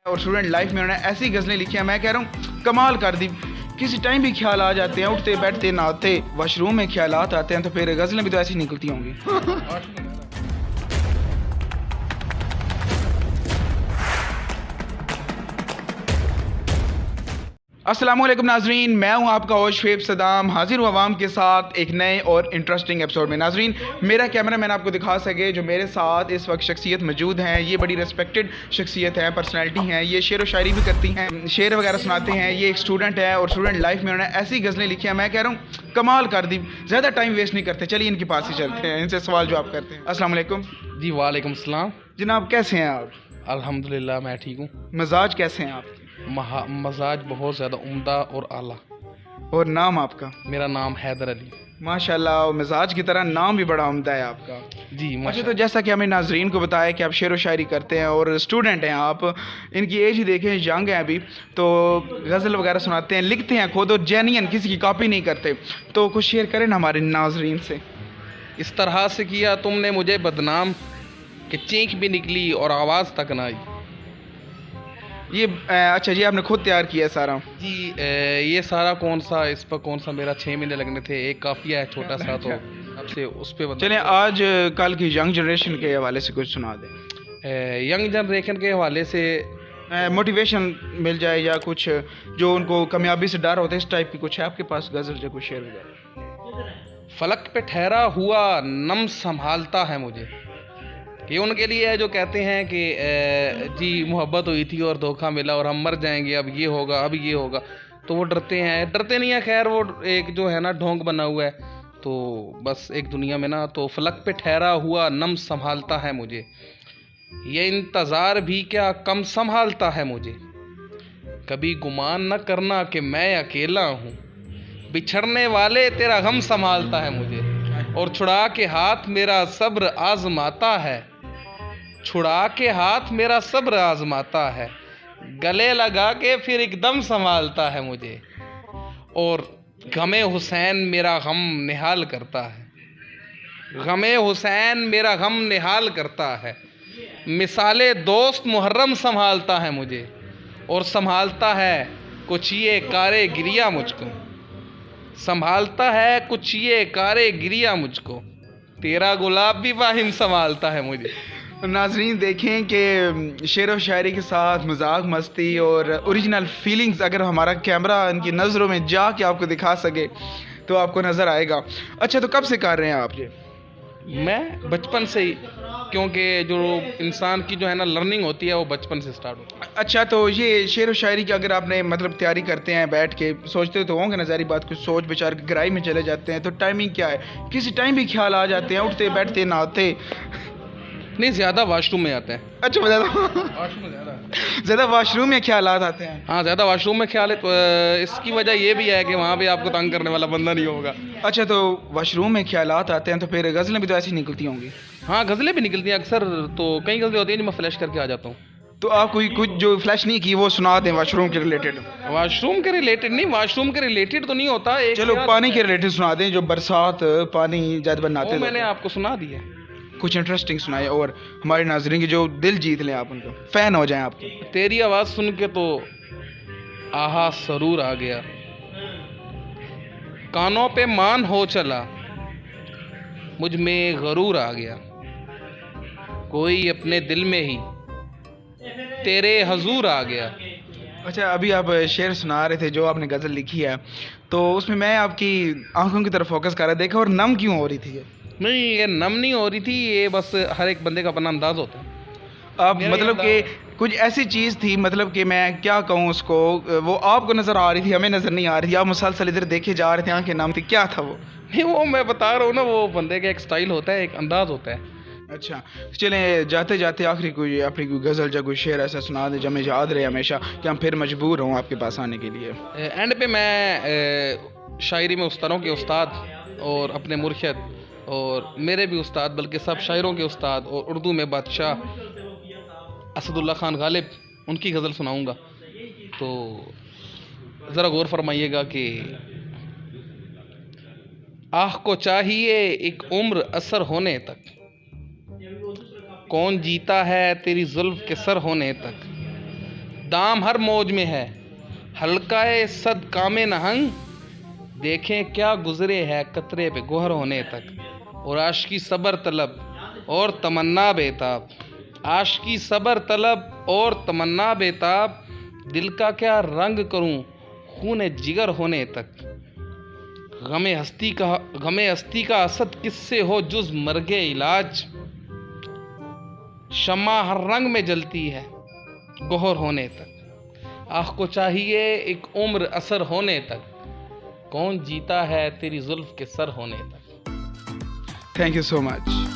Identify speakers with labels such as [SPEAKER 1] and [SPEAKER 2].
[SPEAKER 1] और student life में उन्होंने ऐसी गज़लें लिखी हैं, मैं कह रहा हूँ कमाल कर दी। किसी टाइम भी ख्याल आ जाते हैं, उठते बैठते नहाते वॉशरूम में ख्यालात आते हैं, तो फिर गज़लें भी तो ऐसी निकलती होंगी। अस्सलामुअलैकुम नाजरीन, मैं हूं आपका होस्ट फेब सदाम, हाजिर हूं आवाम के साथ एक नए और इंटरेस्टिंग एपिसोड में। नाजरीन, मेरा कैमरा मैन आपको दिखा सके जो मेरे साथ इस वक्त शख्सियत मौजूद हैं, ये बड़ी रिस्पेक्टेड शख्सियत है, पर्सनैलिटी हैं, ये शेर व शायरी भी करती हैं, शेर वगैरह सुनाते हैं। ये एक स्टूडेंट है और स्टूडेंट लाइफ में उन्होंने ऐसी गज़लें लिखी हैं, मैं कह रहा हूँ कमाल कर दी। ज़्यादा टाइम वेस्ट नहीं करते, चलिए इनके पास ही चलते हैं, इनसे सवाल जवाब करते हैं। अस्सलाम वालेकुम
[SPEAKER 2] जी वालेकुम सलाम।
[SPEAKER 1] जनाब, कैसे हैं आप?
[SPEAKER 2] अल्हम्दुलिल्लाह मैं ठीक हूँ।
[SPEAKER 1] मिजाज कैसे हैं आपके?
[SPEAKER 2] मजाज बहुत ज़्यादा उम्दा और आला।
[SPEAKER 1] और नाम आपका?
[SPEAKER 2] मेरा नाम हैदर अली।
[SPEAKER 1] माशाल्लाह, और मिजाज की तरह नाम भी बड़ा उम्दा है आपका।
[SPEAKER 2] जी
[SPEAKER 1] अच्छा, तो जैसा कि हमें नाजरीन को बताया कि आप शेर व शायरी करते हैं और स्टूडेंट हैं आप, इनकी एज ही देखें, यंग हैं अभी, तो गज़ल वगैरह सुनाते हैं, लिखते हैं खुद और जेन्युइन, किसी की कॉपी नहीं करते, तो कुछ शेयर करें ना हमारे नाजरीन से।
[SPEAKER 2] इस तरह से किया तुमने मुझे बदनाम कि चीख भी निकली और आवाज़ तक ना आई।
[SPEAKER 1] ये अच्छा जी, आपने खुद तैयार किया है सारा?
[SPEAKER 2] जी ये सारा इस पर कौन सा मेरा 6 महीने लगने थे। एक काफिया है छोटा सा, तो आपसे उस पर
[SPEAKER 1] चलें, आज कल की यंग जनरेशन के हवाले से कुछ सुना दें।
[SPEAKER 2] यंग जनरेशन के हवाले से
[SPEAKER 1] मोटिवेशन मिल जाए या कुछ जो उनको कामयाबी से डर होता है, इस टाइप की कुछ है आपके पास गज़ल जो कुछ शेयर वगैरह?
[SPEAKER 2] फलक पे ठहरा हुआ नम संभालता है मुझे। ये उनके लिए है जो कहते हैं कि जी मोहब्बत हुई थी और धोखा मिला और हम मर जाएंगे, अब ये होगा, अब ये होगा, तो वो डरते हैं। डरते नहीं है, खैर वो एक जो है ना ढोंग बना हुआ है, तो बस एक दुनिया में ना, तो फलक पे ठहरा हुआ नम संभालता है मुझे, ये इंतज़ार भी क्या कम संभालता है मुझे। कभी गुमान न करना कि मैं अकेला हूँ, बिछड़ने वाले तेरा गम संभालता है मुझे। और छुड़ा के हाथ मेरा सब्र आजमाता है, छुड़ा के हाथ मेरा सब्र आजमाता है, गले लगा के फिर एकदम संभालता है मुझे। और गमे हुसैन मेरा गम निहाल करता है, गमे हुसैन मेरा गम निहाल करता है, मिसाले दोस्त मुहर्रम संभालता है मुझे। और संभालता है कुछ ये कारे गिरिया मुझको, संभालता है कुछ ये कारे गिरिया मुझको, तेरा गुलाब भी वाहिम संभालता है मुझे।
[SPEAKER 1] नाजरीन, देखें कि शेर व शायरी के साथ मजाक मस्ती और ओरिजिनल फीलिंग्स अगर हमारा कैमरा इनकी नज़रों में जा के आपको दिखा सके तो आपको नज़र आएगा। अच्छा, तो कब से कर रहे हैं आप ये?
[SPEAKER 2] मैं बचपन से ही, क्योंकि जो इंसान की जो है ना लर्निंग होती है वो बचपन से स्टार्ट होती है।
[SPEAKER 1] अच्छा, तो ये शेर व शायरी की अगर आपने मतलब तैयारी करते हैं, बैठ के सोचते तो होंगे ना, ज़ाहिर बात, कुछ सोच विचार के गहराई में चले जाते हैं, तो टाइमिंग क्या है? किसी टाइम भी ख्याल आ जाते हैं, उठते बैठते नहाते?
[SPEAKER 2] नहीं, ज़्यादा वॉशरूम में आते हैं।
[SPEAKER 1] अच्छा, ज़्यादा वॉशरूम में ख्यालात आते हैं?
[SPEAKER 2] हाँ, ज़्यादा वॉशरूम में ख्याल है, तो इसकी वजह ये भी है कि वहाँ पे आपको तंग करने वाला बंदा नहीं होगा।
[SPEAKER 1] अच्छा, तो वॉशरूम में ख्यालात आते हैं, तो फिर गज़लें भी तो ऐसी निकलती होंगी?
[SPEAKER 2] हाँ, गज़लें भी निकलती हैं अक्सर, तो कई गज़लें होती हैं जो मैं फ्लैश करके आ जाता हूँ।
[SPEAKER 1] तो आप कोई कुछ जो फ्लैश नहीं की वो सुना दें वॉशरूम के रिलेटेड।
[SPEAKER 2] वॉशरूम के रिलेटेड नहीं, वॉशरूम के रिलेटेड तो नहीं होता। एक
[SPEAKER 1] चलो पानी के रिलेटेड सुना दें, जो बरसात पानी जब बनाते,
[SPEAKER 2] मैंने आपको सुना दिया।
[SPEAKER 1] कुछ इंटरेस्टिंग सुनाए और हमारे नाज़रीन की जो दिल जीत लें, आप उनको फ़ैन हो जाएं आपके।
[SPEAKER 2] तेरी आवाज़ सुन के तो आहा सरूर आ गया, कानों पे मान हो चला, मुझ में गरूर आ गया, कोई अपने दिल में ही तेरे हजूर आ गया।
[SPEAKER 1] अच्छा, अभी आप शेर सुना रहे थे जो आपने गज़ल लिखी है, तो उसमें मैं आपकी आंखों की तरफ फोकस कर रहा देखा, और नम क्यों हो रही थी ये?
[SPEAKER 2] नहीं, ये नम नहीं हो रही थी, ये बस हर एक बंदे का अपना अंदाज होता है।
[SPEAKER 1] आप मतलब कि कुछ ऐसी चीज़ थी, मतलब कि मैं क्या कहूँ उसको, वो आपको नज़र आ रही थी, हमें नज़र नहीं आ रही थी, आप मुसलसल इधर देखे जा रहे थे, आंखें नम थी, क्या था वो?
[SPEAKER 2] नहीं, वो मैं बता रहा हूँ ना, वो बंदे का एक स्टाइल होता है, एक अंदाज होता है।
[SPEAKER 1] अच्छा, चलें, जाते जाते आखिरी कोई अपनी कोई गज़ल या कोई शेर ऐसा सुना दे जो हमें याद रहे हमेशा, कि हम फिर मजबूर हों आपके पास आने के लिए।
[SPEAKER 2] एंड पे मैं शायरी में उस्तादों के उस्ताद और अपने मुर्शिद और मेरे भी उस्ताद, बल्कि सब शायरों के उस्ताद, और उर्दू में बादशाह असदुल्ला खान गालिब, उनकी गज़ल सुनाऊंगा, तो ज़रा गौर फरमाइएगा कि आह को चाहिए एक उम्र असर होने तक, कौन जीता है तेरी जुल्फ के सर होने तक, दाम हर मौज में है, हल्काए सद कामे नहंग, देखें क्या गुजरे है कतरे पे गोहर होने तक। और आशिकी सबर तलब और तमन्ना बेताब, आशिकी सबर तलब और तमन्ना बेताब, दिल का क्या रंग करूं खून जिगर होने तक। गमे हस्ती का असद किससे हो जुज मर्गे इलाज, शम्मा हर रंग में जलती है गोहर होने तक। आँख को चाहिए एक उम्र असर होने तक, कौन जीता है तेरी जुल्फ के सर होने तक।
[SPEAKER 1] Thank you so much.